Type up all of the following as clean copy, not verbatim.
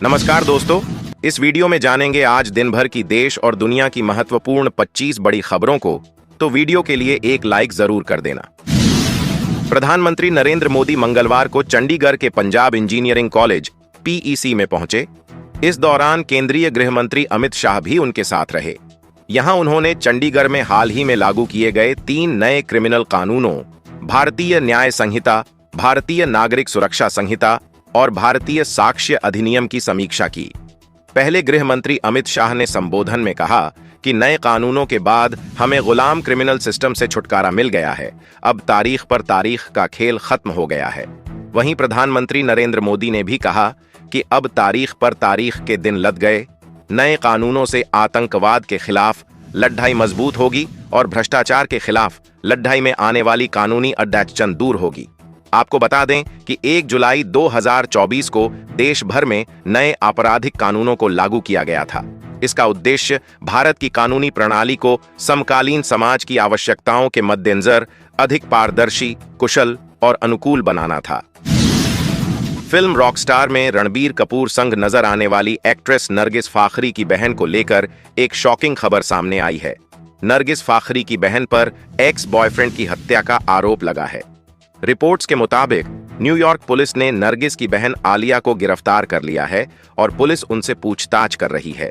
नमस्कार दोस्तों, इस वीडियो में जानेंगे आज दिन भर की देश और दुनिया की महत्वपूर्ण 25 बड़ी खबरों को। तो वीडियो के लिए एक लाइक जरूर कर देना। प्रधानमंत्री नरेंद्र मोदी मंगलवार को चंडीगढ़ के पंजाब इंजीनियरिंग कॉलेज (पीईसी) में पहुंचे। इस दौरान केंद्रीय गृह मंत्री अमित शाह भी उनके साथ रहे। यहां उन्होंने चंडीगढ़ में हाल ही में लागू किए गए 3 नए क्रिमिनल कानूनों, भारतीय न्याय संहिता, भारतीय नागरिक सुरक्षा संहिता और भारतीय साक्ष्य अधिनियम की समीक्षा की। पहले गृह मंत्री अमित शाह ने संबोधन में कहा कि नए कानूनों के बाद हमें गुलाम क्रिमिनल सिस्टम से छुटकारा मिल गया है। अब तारीख पर तारीख का खेल खत्म हो गया है। वहीं प्रधानमंत्री नरेंद्र मोदी ने भी कहा कि अब तारीख पर तारीख के दिन लद गए। नए कानूनों से आतंकवाद के खिलाफ लड़ाई मजबूत होगी और भ्रष्टाचार के खिलाफ लड़ाई में आने वाली कानूनी अड़चन दूर होगी। आपको बता दें कि 1 जुलाई 2024 को देश भर में नए आपराधिक कानूनों को लागू किया गया था। इसका उद्देश्य भारत की कानूनी प्रणाली को समकालीन समाज की आवश्यकताओं के मद्देनजर अधिक पारदर्शी, कुशल और अनुकूल बनाना था। फिल्म रॉकस्टार में रणबीर कपूर संग नजर आने वाली एक्ट्रेस नरगिस फाखरी की बहन को लेकर एक शॉकिंग खबर सामने आई है। नरगिस फाखरी की बहन पर एक्स बॉयफ्रेंड की हत्या का आरोप लगा है। रिपोर्ट्स के मुताबिक न्यूयॉर्क पुलिस ने नरगिस की बहन आलिया को गिरफ्तार कर लिया है और पुलिस उनसे पूछताछ कर रही है।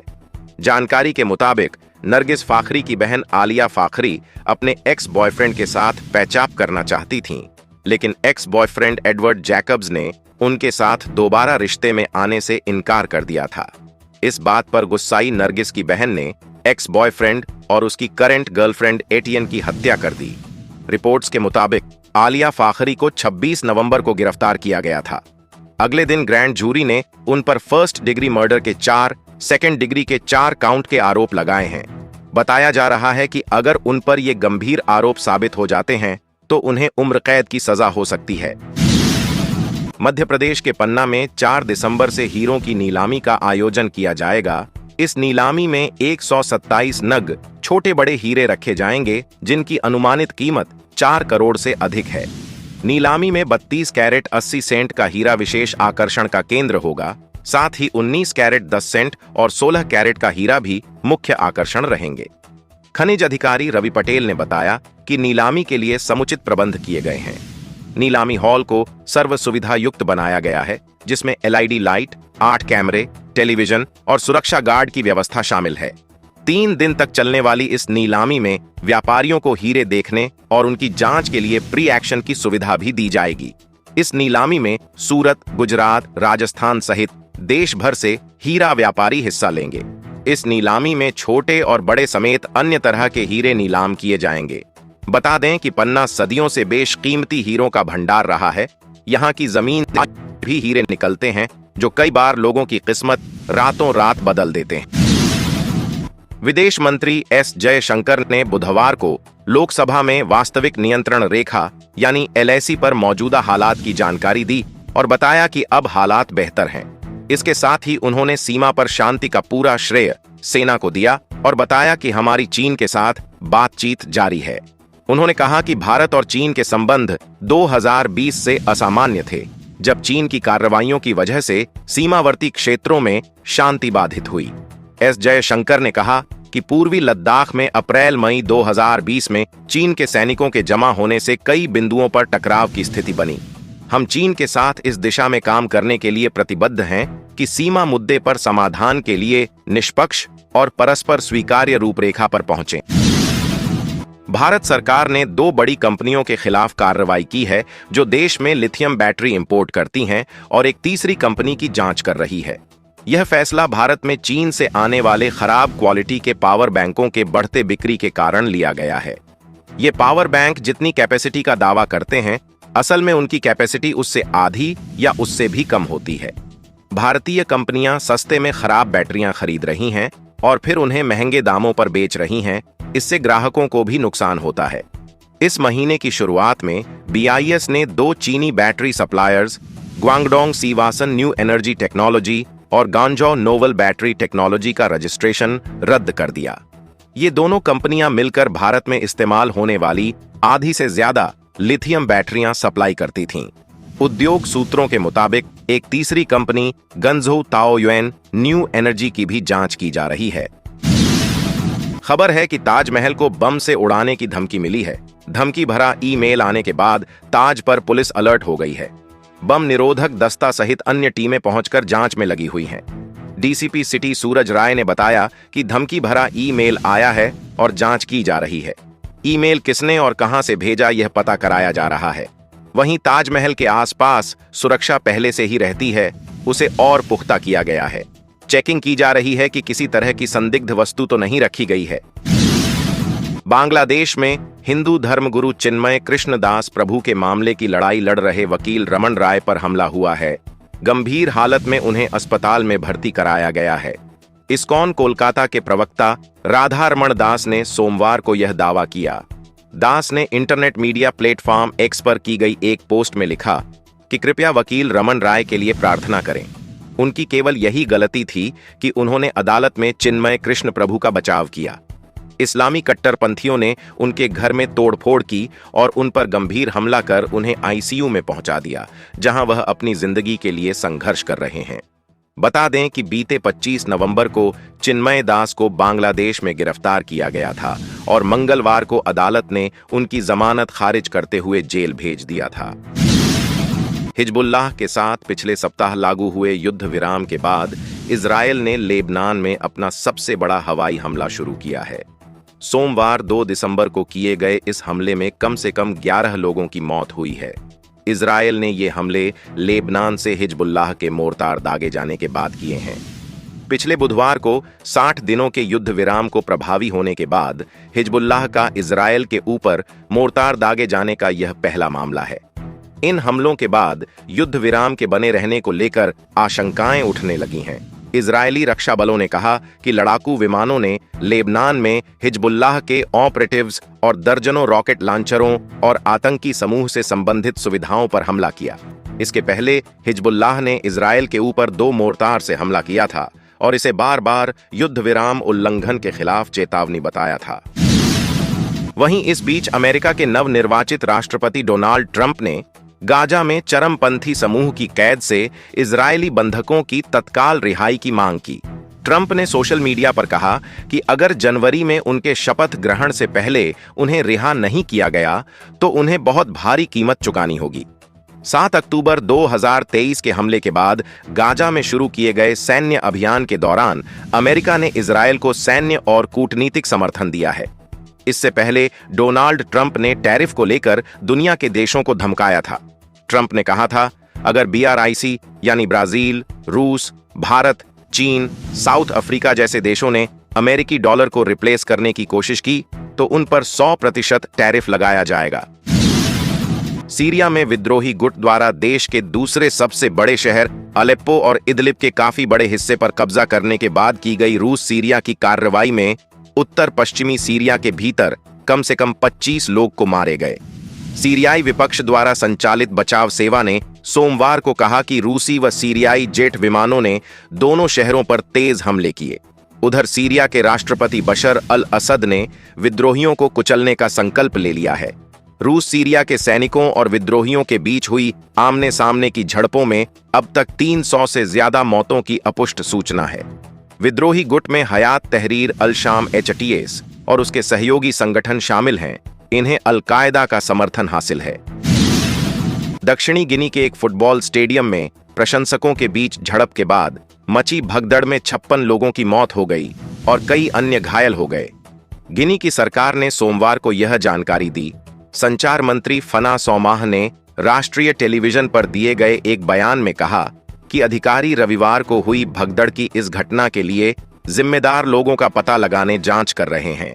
जानकारी के मुताबिक नरगिस फाखरी की बहन आलिया फाखरी अपने एक्स बॉयफ्रेंड के साथ पैचअप करना चाहती थीं, लेकिन एक्स बॉयफ्रेंड एडवर्ड जैकब्स ने उनके साथ दोबारा रिश्ते में आने से इनकार कर दिया था। इस बात पर गुस्साई नरगिस की बहन ने एक्स बॉयफ्रेंड और उसकी करंट गर्लफ्रेंड एटियन की हत्या कर दी। रिपोर्ट्स के मुताबिक आलिया फाखरी को 26 नवंबर को गिरफ्तार किया गया था। अगले दिन ग्रैंड जूरी ने उन पर फर्स्ट डिग्री मर्डर के 4, सेकेंड डिग्री के 4 काउंट के आरोप लगाए हैं। बताया जा रहा है कि अगर उन पर ये गंभीर आरोप साबित हो जाते हैं तो उन्हें उम्र कैद की सजा हो सकती है। मध्य प्रदेश के पन्ना में 4 दिसंबर से हीरों की नीलामी का आयोजन किया जाएगा। इस नीलामी में 127 नग छोटे बड़े हीरे रखे जाएंगे, जिनकी अनुमानित कीमत 4 करोड़ से अधिक है। नीलामी में 32 कैरेट 80 सेंट का हीरा विशेष आकर्षण का केंद्र होगा। साथ ही 19 कैरेट 10 सेंट और 16 कैरेट का हीरा भी मुख्य आकर्षण रहेंगे। खनिज अधिकारी रवि पटेल ने बताया कि नीलामी के लिए समुचित प्रबंध किए गए हैं। नीलामी हॉल को सर्व सुविधा युक्त बनाया गया है, जिसमें एलईडी लाइट, 8 कैमरे, टेलीविजन और सुरक्षा गार्ड की व्यवस्था शामिल है। 3 दिन तक चलने वाली इस नीलामी में व्यापारियों को हीरे देखने और उनकी जांच के लिए प्री एक्शन की सुविधा भी दी जाएगी। इस नीलामी में सूरत, गुजरात, राजस्थान सहित देश भर से हीरा व्यापारी हिस्सा लेंगे। इस नीलामी में छोटे और बड़े समेत अन्य तरह के हीरे नीलाम किए जाएंगे। बता दें कि पन्ना सदियों से बेशकीमती हीरों का भंडार रहा है। यहाँ की जमीन भी हीरे निकलते हैं, जो कई बार लोगों की किस्मत रातों रात बदल देते हैं। विदेश मंत्री एस जयशंकर ने बुधवार को लोकसभा में वास्तविक नियंत्रण रेखा यानी एलएसी पर मौजूदा हालात की जानकारी दी और बताया कि अब हालात बेहतर हैं। इसके साथ ही उन्होंने सीमा पर शांति का पूरा श्रेय सेना को दिया और बताया कि हमारी चीन के साथ बातचीत जारी है। उन्होंने कहा कि भारत और चीन के संबंध 2020 से असामान्य थे, जब चीन की कार्रवाइयों की वजह से सीमावर्ती क्षेत्रों में शांति बाधित हुई। एस जयशंकर ने कहा कि पूर्वी लद्दाख में अप्रैल-मई 2020 में चीन के सैनिकों के जमा होने से कई बिंदुओं पर टकराव की स्थिति बनी। हम चीन के साथ इस दिशा में काम करने के लिए प्रतिबद्ध हैं कि सीमा मुद्दे पर समाधान के लिए निष्पक्ष और परस्पर स्वीकार्य रूपरेखा पर पहुंचें। भारत सरकार ने 2 बड़ी कंपनियों के खिलाफ कार्रवाई की है, जो देश में लिथियम बैटरी इंपोर्ट करती हैं, और एक तीसरी कंपनी की जांच कर रही है। यह फैसला भारत में चीन से आने वाले खराब क्वालिटी के पावर बैंकों के बढ़ते बिक्री के कारण लिया गया है। ये पावर बैंक जितनी कैपेसिटी का दावा करते हैं, असल में उनकी कैपेसिटी उससे आधी या उससे भी कम होती है। भारतीय कंपनियां सस्ते में खराब बैटरियां खरीद रही हैं और फिर उन्हें महंगे दामों पर बेच रही हैं। इससे ग्राहकों को भी नुकसान होता है। इस महीने की शुरुआत में बीआईएस ने 2 चीनी बैटरी सप्लायर्स, ग्वांगडोंग सीवासन न्यू एनर्जी टेक्नोलॉजी और गांजौ नोवल बैटरी टेक्नोलॉजी का रजिस्ट्रेशन रद्द कर दिया। ये दोनों कंपनियां मिलकर भारत में इस्तेमाल होने वाली आधी से ज्यादा लिथियम बैटरियां सप्लाई करती थीं। उद्योग सूत्रों के मुताबिक एक तीसरी कंपनी गंजो ताओयुएन न्यू एनर्जी की भी जांच की जा रही है। खबर है कि ताजमहल को बम से उड़ाने की धमकी मिली है। धमकी भरा ईमेल आने के बाद ताज पर पुलिस अलर्ट हो गई है। बम निरोधक दस्ता सहित अन्य टीमें पहुंचकर जांच में लगी हुई हैं। डीसीपी सिटी सूरज राय ने बताया कि धमकी भरा ईमेल आया है और जांच की जा रही है। ईमेल किसने और कहां से भेजा यह पता कराया जा रहा है। वहीं ताजमहल के आसपास सुरक्षा पहले से ही रहती है, उसे और पुख्ता किया गया है। चेकिंग की जा रही है कि किसी तरह की संदिग्ध वस्तु तो नहीं रखी गई है। बांग्लादेश में हिंदू धर्मगुरु चिन्मय कृष्णदास प्रभु के मामले की लड़ाई लड़ रहे वकील रमन राय पर हमला हुआ है। गंभीर हालत में उन्हें अस्पताल में भर्ती कराया गया है। इस्कॉन कोलकाता के प्रवक्ता राधारमण दास ने सोमवार को यह दावा किया। दास ने इंटरनेट मीडिया प्लेटफॉर्म एक्स पर की गई एक पोस्ट में लिखा कि कृपया वकील रमन राय के लिए प्रार्थना करें। उनकी केवल यही गलती थी कि उन्होंने अदालत में चिन्मय कृष्ण प्रभु का बचाव किया। इस्लामी कट्टरपंथियों ने उनके घर में तोड़फोड़ की और उन पर गंभीर हमला कर उन्हें आईसीयू में पहुंचा दिया, जहां वह अपनी जिंदगी के लिए संघर्ष कर रहे हैं। बता दें कि बीते 25 नवंबर को चिन्मय दास को बांग्लादेश में गिरफ्तार किया गया था और मंगलवार को अदालत ने उनकी जमानत खारिज करते हुए जेल भेज दिया था। हिजबुल्लाह के साथ पिछले सप्ताह लागू हुए युद्ध विराम के बाद इजरायल ने लेबनान में अपना सबसे बड़ा हवाई हमला शुरू किया है। सोमवार 2 दिसंबर को किए गए इस हमले में कम से कम 11 लोगों की मौत हुई है। इजरायल ने ये हमले लेबनान से हिजबुल्लाह के मोर्टार दागे जाने के बाद किए हैं। पिछले बुधवार को 60 दिनों के युद्ध विराम को प्रभावी होने के बाद हिजबुल्लाह का इजरायल के ऊपर मोर्टार दागे जाने का यह पहला मामला है। इन हमलों के बाद युद्ध विराम के बने रहने को लेकर आशंकाएं उठने लगी हैं। इजरायली रक्षा बलों ने कहा कि लड़ाकू विमानों ने लेबनान में हिजबुल्लाह के ऑपरेटिव्स और दर्जनों रॉकेट लॉन्चरों और आतंकी समूह से संबंधित सुविधाओं पर हमला किया। इसके पहले हिजबुल्लाह ने इजरायल के ऊपर 2 मोर्टार से हमला किया था और इसे बार बार युद्ध विराम उल्लंघन के खिलाफ चेतावनी बताया था। वहीं इस बीच अमेरिका के नवनिर्वाचित राष्ट्रपति डोनाल्ड ट्रंप ने गाजा में चरमपंथी समूह की कैद से इजरायली बंधकों की तत्काल रिहाई की मांग की। ट्रंप ने सोशल मीडिया पर कहा कि अगर जनवरी में उनके शपथ ग्रहण से पहले उन्हें रिहा नहीं किया गया तो उन्हें बहुत भारी कीमत चुकानी होगी। 7 अक्टूबर 2023 के हमले के बाद गाजा में शुरू किए गए सैन्य अभियान के दौरान अमेरिका ने इजरायल को सैन्य और कूटनीतिक समर्थन दिया है। इससे पहले डोनाल्ड ट्रंप ने टैरिफ को लेकर दुनिया के देशों को धमकाया था। ट्रंप ने कहा था, अगर BRIC यानी ब्राजील, रूस, भारत, चीन, साउथ अफ्रीका जैसे देशों ने अमेरिकी डॉलर को रिप्लेस करने की कोशिश की तो उन पर 100% टैरिफ लगाया जाएगा। सीरिया में विद्रोही गुट द्वारा देश के दूसरे सबसे बड़े शहर अलेप्पो और इदलिब के काफी बड़े हिस्से पर कब्जा करने के बाद की गई रूस सीरिया की कार्रवाई में उत्तर पश्चिमी सीरिया के भीतर कम से कम 25 लोग को मारे गए। सीरियाई विपक्ष द्वारा संचालित बचाव सेवा ने सोमवार को कहा कि रूसी व सीरियाई जेट विमानों ने दोनों शहरों पर तेज हमले किए। उधर सीरिया के राष्ट्रपति बशर अल असद ने विद्रोहियों को कुचलने का संकल्प ले लिया है। रूस सीरिया के सैनिकों और विद्रोहियों के बीच हुई आमने सामने की झड़पों में अब तक 300 से ज्यादा मौतों की अपुष्ट सूचना है। विद्रोही गुट में हयात तहरीर अल शाम HTS और उसके सहयोगी संगठन शामिल हैं। इन्हें अल-कायदा का समर्थन हासिल है। दक्षिणी गिनी के एक फुटबॉल स्टेडियम में प्रशंसकों के बीच झड़प के बाद मची भगदड़ में 56 लोगों की मौत हो गई और कई अन्य घायल हो गए। गिनी की सरकार ने सोमवार को यह जानकारी दी। संचार मंत्री फना सोमाह ने राष्ट्रीय टेलीविजन पर दिए गए एक बयान में कहा कि अधिकारी रविवार को हुई भगदड़ की इस घटना के लिए जिम्मेदार लोगों का पता लगाने जांच कर रहे हैं।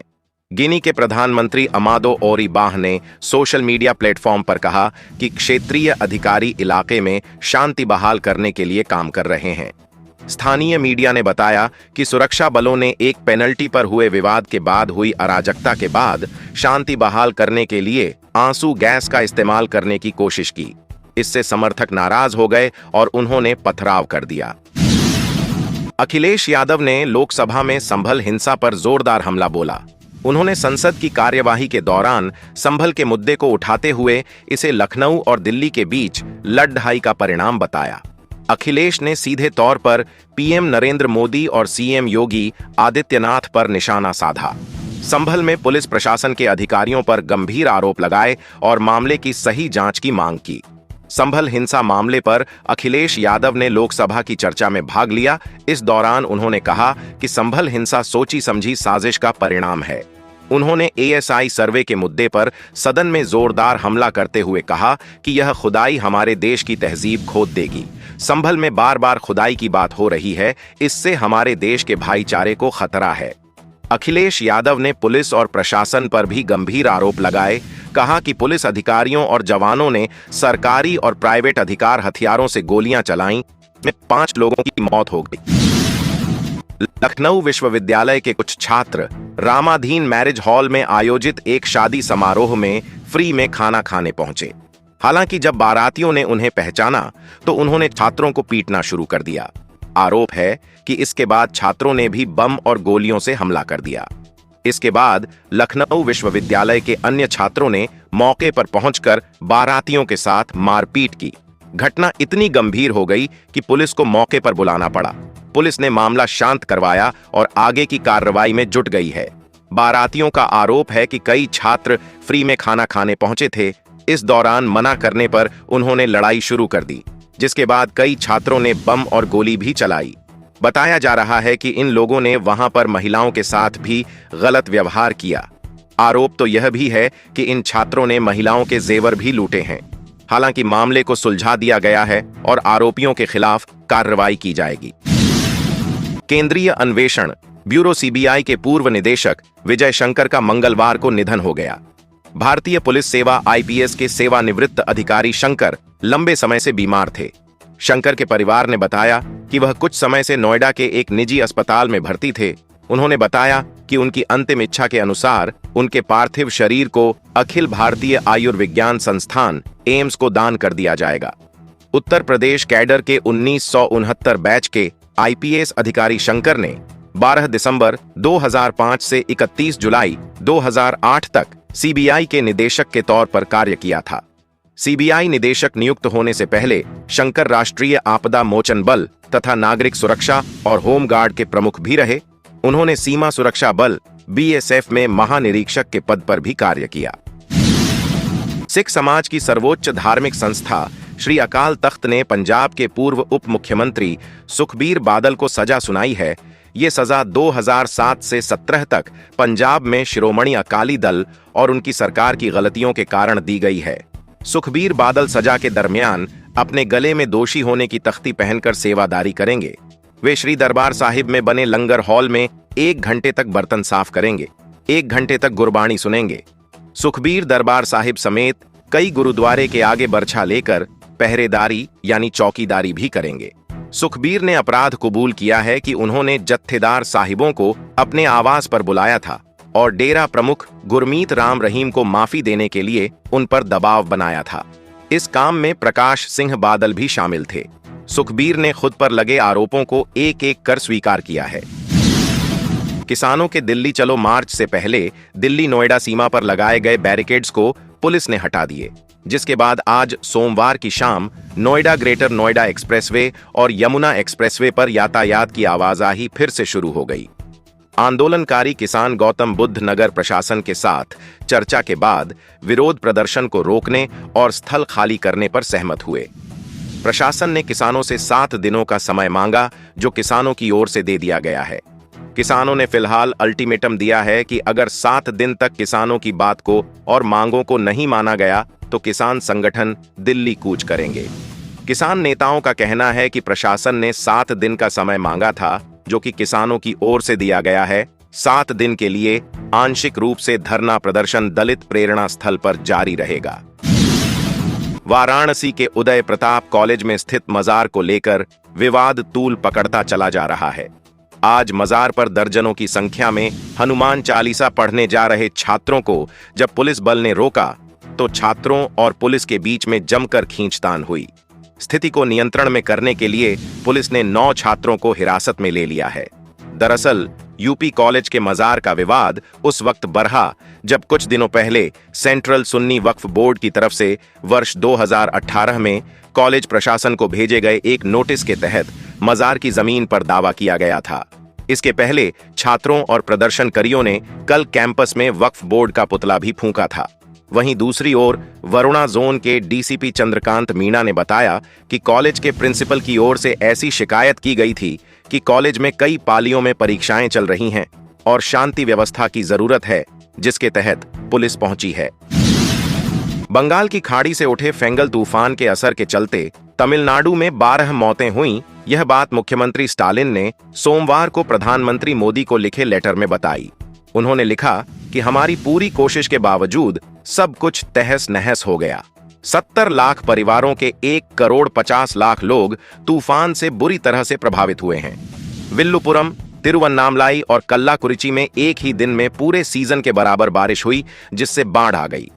गिनी के प्रधानमंत्री अमादो ओरीबाह ने सोशल मीडिया प्लेटफॉर्म पर कहा कि क्षेत्रीय अधिकारी इलाके में शांति बहाल करने के लिए काम कर रहे हैं। स्थानीय मीडिया ने बताया कि सुरक्षा बलों ने एक पेनल्टी पर हुए विवाद के बाद हुई अराजकता के बाद शांति बहाल करने के लिए आंसू गैस का इस्तेमाल करने की कोशिश की। इससे समर्थक नाराज हो गए और उन्होंने पथराव कर दिया। अखिलेश यादव ने लोकसभा में संभल हिंसा पर जोरदार हमला बोला। उन्होंने संसद की कार्यवाही के दौरान संभल के मुद्दे को उठाते हुए इसे लखनऊ और दिल्ली के बीच लड़ाई का परिणाम बताया। अखिलेश ने सीधे तौर पर पीएम नरेंद्र मोदी और सीएम योगी आदित्यनाथ पर निशाना साधा। संभल में पुलिस प्रशासन के अधिकारियों पर गंभीर आरोप लगाए और मामले की सही जांच की मांग की। संभल हिंसा मामले पर अखिलेश यादव ने लोकसभा की चर्चा में भाग लिया। इस दौरान उन्होंने कहा कि संभल हिंसा सोची समझी साजिश का परिणाम है। उन्होंने एएसआई सर्वे के मुद्दे पर सदन में जोरदार हमला करते हुए कहा कि यह खुदाई हमारे देश की तहजीब खोद देगी। संभल में बार बार खुदाई की बात हो रही है, इससे हमारे देश के भाईचारे को खतरा है। अखिलेश यादव ने पुलिस और प्रशासन पर भी गंभीर आरोप लगाए। कहा कि पुलिस अधिकारियों और जवानों ने सरकारी और प्राइवेट अधिकार हथियारों से गोलियां चलाईं, में 5 लोगों की मौत हो गई। लखनऊ विश्वविद्यालय के कुछ छात्र रामाधीन मैरिज हॉल में आयोजित एक शादी समारोह में फ्री में खाना खाने पहुंचे। हालांकि जब बारातियों ने उन्हें पहचाना तो उन्होंने छात्रों को पीटना शुरू कर दिया। आरोप है कि इसके बाद छात्रों ने भी बम और गोलियों से हमला कर दिया। इसके बाद लखनऊ विश्वविद्यालय के अन्य छात्रों ने मौके पर पहुंचकर बारातियों के साथ मारपीट की। घटना इतनी गंभीर हो गई कि पुलिस को मौके पर बुलाना पड़ा। पुलिस ने मामला शांत करवाया और आगे की कार्रवाई में जुट गई है। बारातियों का आरोप है कि कई छात्र फ्री में खाना खाने पहुंचे थे। इस दौरान मना करने पर उन्होंने लड़ाई शुरू कर दी, जिसके बाद कई छात्रों ने बम और गोली भी चलाई। बताया जा रहा है कि इन लोगों ने वहां पर महिलाओं के साथ भी गलत व्यवहार किया। आरोप तो यह भी है कि इन छात्रों ने महिलाओं के जेवर भी लूटे हैं। हालांकि मामले को सुलझा दिया गया है और आरोपियों के खिलाफ कार्रवाई की जाएगी। केंद्रीय अन्वेषण ब्यूरो सीबीआई के पूर्व निदेशक विजय शंकर का मंगलवार को निधन हो गया। भारतीय पुलिस सेवा आईपीएस के सेवानिवृत्त अधिकारी शंकर लंबे समय से बीमार थे। शंकर के परिवार ने बताया कि वह कुछ समय से नोएडा के एक निजी अस्पताल में भर्ती थे। उन्होंने बताया कि उनकी अंतिम इच्छा के अनुसार उनके पार्थिव शरीर को अखिल भारतीय आयुर्विज्ञान संस्थान एम्स को दान कर दिया जाएगा। उत्तर प्रदेश कैडर के 1969 बैच के आईपीएस अधिकारी शंकर ने 12 दिसंबर 2005 से 31 जुलाई 2008 तक सीबीआई के निदेशक के तौर पर कार्य किया था। सीबीआई निदेशक नियुक्त होने से पहले शंकर राष्ट्रीय आपदा मोचन बल तथा नागरिक सुरक्षा और होमगार्ड के प्रमुख भी रहे। उन्होंने सीमा सुरक्षा बल बीएसएफ में महानिरीक्षक के पद पर भी कार्य किया। सिख समाज की सर्वोच्च धार्मिक संस्था श्री अकाल तख्त ने पंजाब के पूर्व उप मुख्यमंत्री सुखबीर बादल को सजा सुनाई है। ये सजा 2007 से 17 तक पंजाब में शिरोमणि अकाली दल और उनकी सरकार की गलतियों के कारण दी गई है। सुखबीर बादल सजा के दरमियान अपने गले में दोषी होने की तख्ती पहनकर सेवादारी करेंगे। वे श्री दरबार साहिब में बने लंगर हॉल में 1 घंटे तक बर्तन साफ करेंगे, 1 घंटे तक गुरबाणी सुनेंगे। सुखबीर दरबार साहिब समेत कई गुरुद्वारे के आगे बरछा लेकर पहरेदारी यानी चौकीदारी भी करेंगे। सुखबीर ने अपराध कबूल किया है कि उन्होंने जत्थेदार साहिबों को अपने आवास पर बुलाया था और डेरा प्रमुख गुरमीत राम रहीम को माफी देने के लिए उन पर दबाव बनाया था। इस काम में प्रकाश सिंह बादल भी शामिल थे। सुखबीर ने खुद पर लगे आरोपों को एक एक कर स्वीकार किया है। किसानों के दिल्ली चलो मार्च से पहले दिल्ली नोएडा सीमा पर लगाए गए बैरिकेड्स को पुलिस ने हटा दिए, जिसके बाद आज सोमवार की शाम नोएडा ग्रेटर नोएडा एक्सप्रेसवे और यमुना एक्सप्रेसवे पर यातायात की आवाजाही फिर से शुरू हो गई। आंदोलनकारी किसान गौतम बुद्ध नगर प्रशासन के साथ चर्चा के बाद विरोध प्रदर्शन को रोकने और स्थल खाली करने पर सहमत हुए। प्रशासन ने किसानों से 7 दिनों का समय मांगा, जो किसानों की ओर से दे दिया गया है। किसानों ने फिलहाल अल्टीमेटम दिया है कि अगर 7 दिन तक किसानों की बात को और मांगों को नहीं माना गया तो किसान संगठन दिल्ली कूच करेंगे। किसान नेताओं का कहना है कि प्रशासन ने 7 दिन का समय मांगा था, जो कि किसानों की ओर से दिया गया है। 7 दिन के लिए आंशिक रूप से धरना प्रदर्शन दलित प्रेरणा स्थल पर जारी रहेगा। वाराणसी के उदय प्रताप कॉलेज में स्थित मजार को लेकर विवाद तूल पकड़ता चला जा रहा है। आज मजार पर दर्जनों की संख्या में हनुमान चालीसा पढ़ने जा रहे छात्रों को जब पुलिस बल ने रोका तो छात्रों और पुलिस के बीच में जमकर खींचतान हुई। स्थिति को नियंत्रण में करने के लिए पुलिस ने 9 छात्रों को हिरासत में ले लिया है। दरअसल यूपी कॉलेज के मजार का विवाद उस वक्त बरहा जब कुछ दिनों पहले सेंट्रल सुन्नी वक्फ बोर्ड की तरफ से वर्ष 2018 में कॉलेज प्रशासन को भेजे गए एक नोटिस के तहत मजार की जमीन पर दावा किया गया था। इसके पहले छात्रों और प्रदर्शनकारियों ने कल कैंपस में वक्फ बोर्ड का पुतला भी फूंका था। वहीं दूसरी ओर वरुणा जोन के डीसीपी चंद्रकांत मीणा ने बताया कि कॉलेज के प्रिंसिपल की ओर से ऐसी शिकायत की गई थी कि कॉलेज में कई पालियों में परीक्षाएं चल रही हैं और शांति व्यवस्था की जरूरत है, जिसके तहत पुलिस पहुंची है। बंगाल की खाड़ी से उठे फेंगल तूफान के असर के चलते तमिलनाडु में 12 मौतें हुईं। यह बात मुख्यमंत्री स्टालिन ने सोमवार को प्रधानमंत्री मोदी को लिखे लेटर में बताई। उन्होंने लिखा कि हमारी पूरी कोशिश के बावजूद सब कुछ तहस नहस हो गया। 70 लाख परिवारों के 1,50,00,000 लोग तूफान से बुरी तरह से प्रभावित हुए हैं। विल्लुपुरम, तिरुवन्नामलाई और कल्लाकुरिची में एक ही दिन में पूरे सीजन के बराबर बारिश हुई, जिससे बाढ़ आ गई।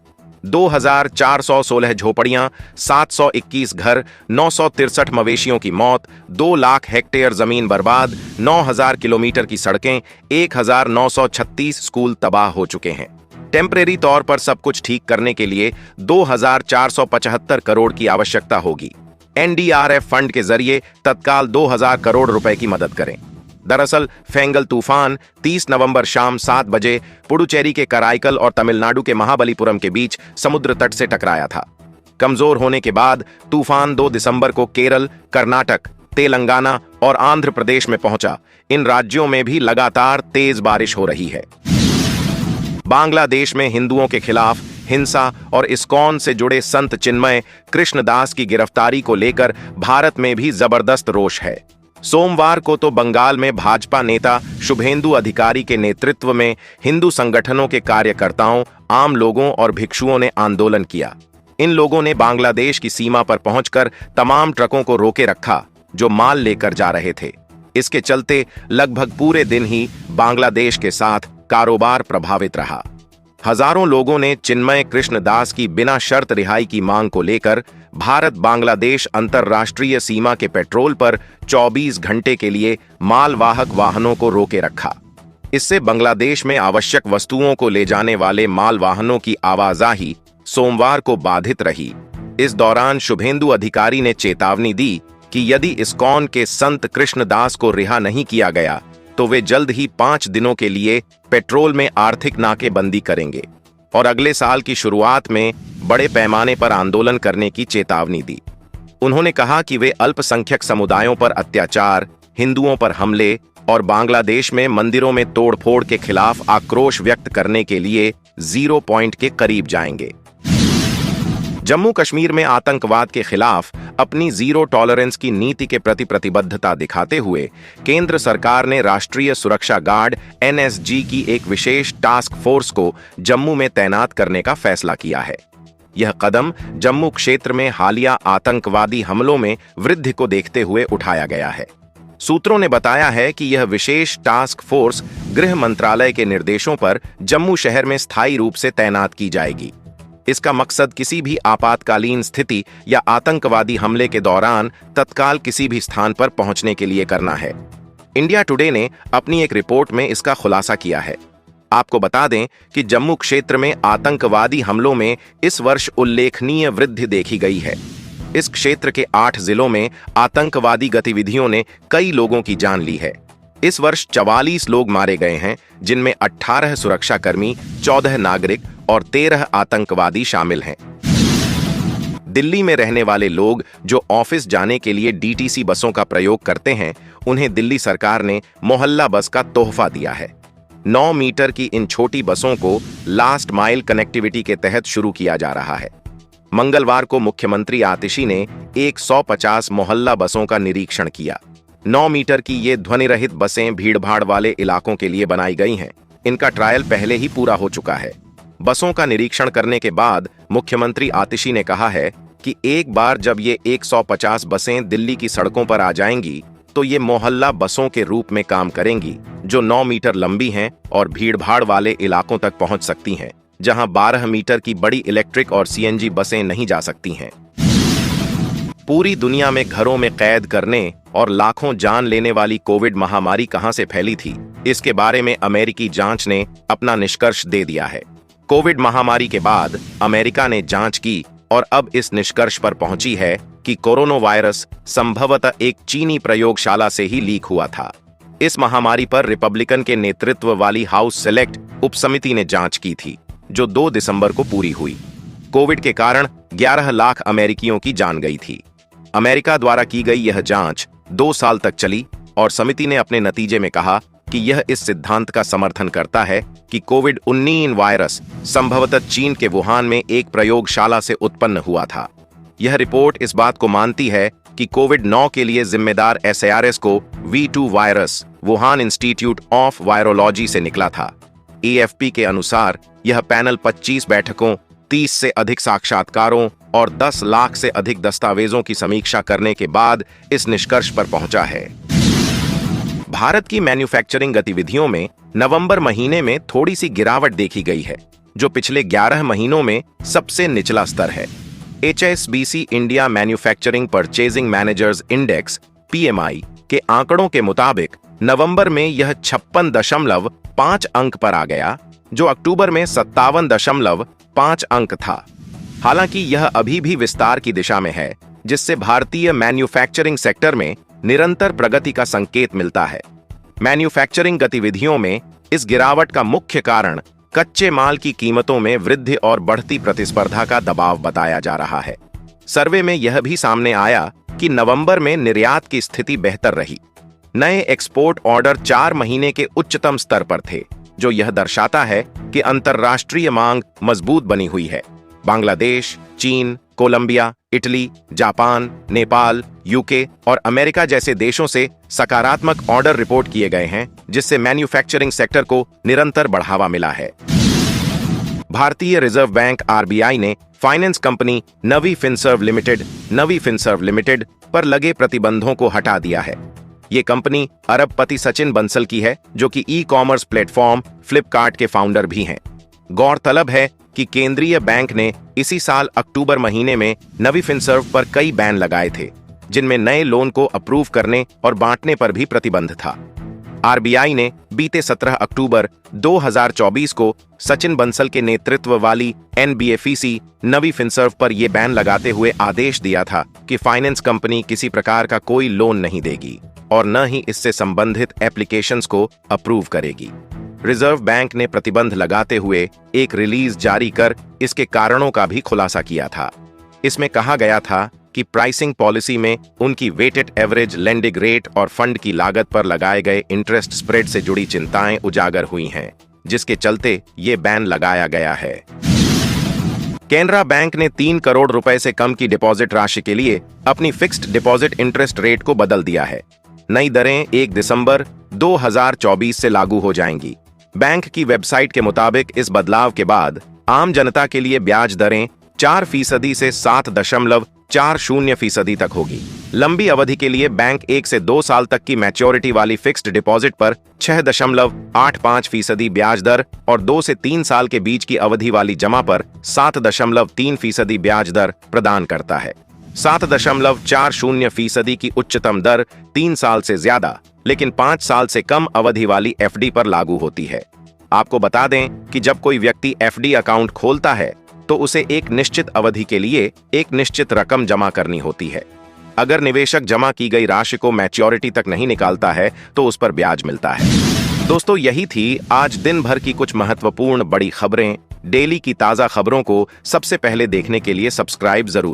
2,416 झोपड़ियां, 721 घर, 963 मवेशियों की मौत, 2 लाख हेक्टेयर जमीन बर्बाद, 9,000 किलोमीटर की सड़कें, 1,936 स्कूल तबाह हो चुके हैं। टेम्परेरी तौर पर सब कुछ ठीक करने के लिए 2,475 करोड़ की आवश्यकता होगी। एनडीआरएफ फंड के जरिए तत्काल 2,000 करोड़ रुपए की मदद करें। दरअसल फेंगल तूफान 30 नवंबर शाम 7 बजे पुडुचेरी के कराईकल और तमिलनाडु के महाबलीपुरम के बीच समुद्र तट से टकराया था। कमजोर होने के बाद तूफान 2 दिसंबर को केरल, कर्नाटक, तेलंगाना और आंध्र प्रदेश में पहुंचा। इन राज्यों में भी लगातार तेज बारिश हो रही है। बांग्लादेश में हिंदुओं के खिलाफ हिंसा और इस्कॉन से जुड़े संत चिन्मय कृष्णदास की गिरफ्तारी को लेकर भारत में भी जबरदस्त रोष है। सोमवार को तो बंगाल में भाजपा नेता शुभेंदु अधिकारी के नेतृत्व में हिंदू संगठनों के कार्यकर्ताओं, आम लोगों और भिक्षुओं ने आंदोलन किया। इन लोगों ने बांग्लादेश की सीमा पर पहुंचकर तमाम ट्रकों को रोके रखा जो माल लेकर जा रहे थे। इसके चलते लगभग पूरे दिन ही बांग्लादेश के साथ कारोबार प्रभावित रहा। हजारों लोगों ने चिन्मय कृष्णदास की बिना शर्त रिहाई की मांग को लेकर भारत बांग्लादेश अंतरराष्ट्रीय सीमा के पेट्रोल पर 24 घंटे के लिए मालवाहक वाहनों को रोके रखा। इससे बांग्लादेश में आवश्यक वस्तुओं को ले जाने वाले माल वाहनों की आवाजाही सोमवार को बाधित रही। इस दौरान शुभेंदु अधिकारी ने चेतावनी दी कि यदि इस्कॉन के संत कृष्णदास को रिहा नहीं किया गया तो वे जल्द ही 5 दिनों के लिए पेट्रोल में आर्थिक नाकेबंदी करेंगे और अगले साल की शुरुआत में बड़े पैमाने पर आंदोलन करने की चेतावनी दी। उन्होंने कहा कि वे अल्पसंख्यक समुदायों पर अत्याचार, हिंदुओं पर हमले और बांग्लादेश में मंदिरों में तोड़फोड़ के खिलाफ आक्रोश व्यक्त करने के लिए 0 पॉइंट के करीब जाएंगे। जम्मू कश्मीर में आतंकवाद के खिलाफ अपनी जीरो टॉलरेंस की नीति के प्रति प्रतिबद्धता दिखाते हुए केंद्र सरकार ने राष्ट्रीय सुरक्षा गार्ड एनएसजी की एक विशेष टास्क फोर्स को जम्मू में तैनात करने का फैसला किया है। यह कदम जम्मू क्षेत्र में हालिया आतंकवादी हमलों में वृद्धि को देखते हुए उठाया गया है। सूत्रों ने बताया है कि यह विशेष टास्क फोर्स गृह मंत्रालय के निर्देशों पर जम्मू शहर में स्थायी रूप से तैनात की जाएगी। इसका मकसद किसी भी आपातकालीन स्थिति या आतंकवादी हमले के दौरान तत्काल किसी भी स्थान पर पहुंचने के लिए करना है। इंडिया टुडे ने अपनी एक रिपोर्ट में इसका खुलासा किया है। आपको बता दें कि जम्मू क्षेत्र में आतंकवादी हमलों में इस वर्ष उल्लेखनीय वृद्धि देखी गई है। इस क्षेत्र के 8 जिलों में आतंकवादी गतिविधियों ने कई लोगों की जान ली है। इस वर्ष 44 लोग मारे गए हैं, जिनमें 18 सुरक्षाकर्मी, 14 नागरिक और 13 आतंकवादी शामिल हैं। दिल्ली में रहने वाले लोग जो ऑफिस जाने के लिए डीटीसी बसों का प्रयोग करते हैं, उन्हें दिल्ली सरकार ने मोहल्ला बस का तोहफा दिया है। 9 मीटर की इन छोटी बसों को लास्ट माइल कनेक्टिविटी के तहत शुरू किया जा रहा है। मंगलवार को मुख्यमंत्री आतिशी ने 150 मोहल्ला बसों का निरीक्षण किया। 9 मीटर की ये ध्वनि रहित बसें भीड़भाड़ वाले इलाकों के लिए बनाई गई हैं। इनका ट्रायल पहले ही पूरा हो चुका है। बसों का निरीक्षण करने के बाद मुख्यमंत्री आतिशी ने कहा है कि एक बार जब ये 150 बसें दिल्ली की सड़कों पर आ जाएंगी तो ये मोहल्ला बसों के रूप में काम करेंगी, जो 9 मीटर लंबी हैं और भीड़भाड़ वाले इलाकों तक पहुंच सकती हैं, जहां 12 मीटर की बड़ी इलेक्ट्रिक और सीएनजी बसें नहीं जा सकती हैं। पूरी दुनिया में घरों में कैद करने और लाखों जान लेने वाली कोविड महामारी कहां से फैली थी, इसके बारे में अमेरिकी जांच ने अपना निष्कर्ष दे दिया है। कोविड महामारी के बाद अमेरिका ने जांच की और अब इस निष्कर्ष पर पहुंची है कि कोरोना वायरस संभवतः एक चीनी प्रयोगशाला से ही लीक हुआ था। इस महामारी पर रिपब्लिकन के नेतृत्व वाली हाउस सेलेक्ट उपसमिति ने जांच की थी, जो 2 दिसंबर को पूरी हुई। कोविड के कारण 11 लाख अमेरिकियों की जान गई थी। अमेरिका द्वारा की गई यह जांच 2 साल तक चली और समिति ने अपने नतीजे में कहा कि यह इस सिद्धांत का समर्थन करता है कि कोविड-19 वायरस संभवतः चीन के वुहान में एक प्रयोगशाला से उत्पन्न हुआ था। यह रिपोर्ट इस बात को मानती है कि कोविड-9 के लिए जिम्मेदार SARS को V2 virus Wuhan institute of virology से निकला था। AFP के अनुसार यह पैनल 25 बैठकों, 30 से अधिक साक्षात्कारों और 10 लाख से अधिक दस्तावेजों की समीक्षा करने के बाद इस निष्कर्ष पर पहुंचा है। भारत की मैन्युफैक्चरिंग गतिविधियों में नवंबर महीने में थोड़ी सी गिरावट देखी गई है, जो पिछले 11 महीनों में सबसे निचला स्तर है। HSBC India manufacturing purchasing managers index PMI के आंकड़ों के मुताबिक नवंबर में यह 56.5 अंक पर आ गया, जो अक्टूबर में 57.5 अंक था। हालांकि यह अभी भी विस्तार की दिशा में है, जिससे भारतीय मैन्युफैक्चरिंग सेक्टर में निरंतर प्रगति का संकेत मिलता है। मैन्युफैक्चरिंग गतिविधियों में इस गिरावट का मुख्य कारण कच्चे माल की कीमतों में वृद्धि और बढ़ती प्रतिस्पर्धा का दबाव बताया जा रहा है। सर्वे में यह भी सामने आया कि नवंबर में निर्यात की स्थिति बेहतर रही। नए एक्सपोर्ट ऑर्डर 4 महीने के उच्चतम स्तर पर थे, जो यह दर्शाता है कि अंतर्राष्ट्रीय मांग मजबूत बनी हुई है। बांग्लादेश, चीन, Colombia, Italy, Japan, Nepal, UK और अमेरिका जैसे देशों से सकारात्मक ऑर्डर रिपोर्ट किए गए हैं, जिससे मैन्युफैक्चरिंग सेक्टर को निरंतर बढ़ावा मिला है। भारतीय रिजर्व बैंक RBI ने फाइनेंस कंपनी नवी फिनसर्व लिमिटेड पर लगे प्रतिबंधों को हटा दिया है। ये कंपनी अरबपति सचिन बंसल की है, जो कि ई-कॉमर्स प्लेटफॉर्म फ्लिपकार्ट के फाउंडर भी हैं। गौरतलब है कि केंद्रीय बैंक ने इसी साल अक्टूबर महीने में नवी फिनसर्व पर कई बैन लगाए थे, जिनमें नए लोन को अप्रूव करने और बांटने पर भी प्रतिबंध था। RBI ने बीते 17 अक्टूबर 2024 को सचिन बंसल के नेतृत्व वाली NBFC नवी फिनसर्व पर यह बैन लगाते हुए आदेश दिया था कि फाइनेंस कंपनी किसी प्रकार का कोई लोन नहीं देगी और न ही इससे संबंधित एप्लीकेशंस को अप्रूव करेगी। रिजर्व बैंक ने प्रतिबंध लगाते हुए एक रिलीज जारी कर इसके कारणों का भी खुलासा किया था। इसमें कहा गया था कि प्राइसिंग पॉलिसी में उनकी वेटेड एवरेज लेंडिंग रेट और फंड की लागत पर लगाए गए इंटरेस्ट स्प्रेड से जुड़ी चिंताएं उजागर हुई हैं, जिसके चलते ये बैन लगाया गया है। केनरा बैंक ने 3 करोड़ रुपए से कम की डिपॉजिट राशि के लिए अपनी फिक्स्ड डिपॉजिट इंटरेस्ट रेट को बदल दिया है। नई दरें 1 दिसंबर 2024 से लागू हो जाएंगी। बैंक की वेबसाइट के मुताबिक इस बदलाव के बाद आम जनता के लिए ब्याज दरें 4% से 7.40% तक होगी। लंबी अवधि के लिए बैंक 1 से 2 साल तक की मैच्योरिटी वाली फिक्स्ड डिपॉजिट पर 6.85% ब्याज दर और 2 से 3 साल के बीच की अवधि वाली जमा पर 7.3% ब्याज दर प्रदान करता है। 7.40% की उच्चतम दर 3 साल से ज्यादा लेकिन 5 साल से कम अवधि वाली FD पर लागू होती है। आपको बता दें कि जब कोई व्यक्ति FD अकाउंट खोलता है तो उसे एक निश्चित अवधि के लिए एक निश्चित रकम जमा करनी होती है। अगर निवेशक जमा की गई राशि को मैच्योरिटी तक नहीं निकालता है तो उस पर ब्याज मिलता है। दोस्तों, यही थी आज दिन भर की कुछ महत्वपूर्ण बड़ी खबरें। डेली की ताजा खबरों को सबसे पहले देखने के लिए सब्सक्राइब जरूर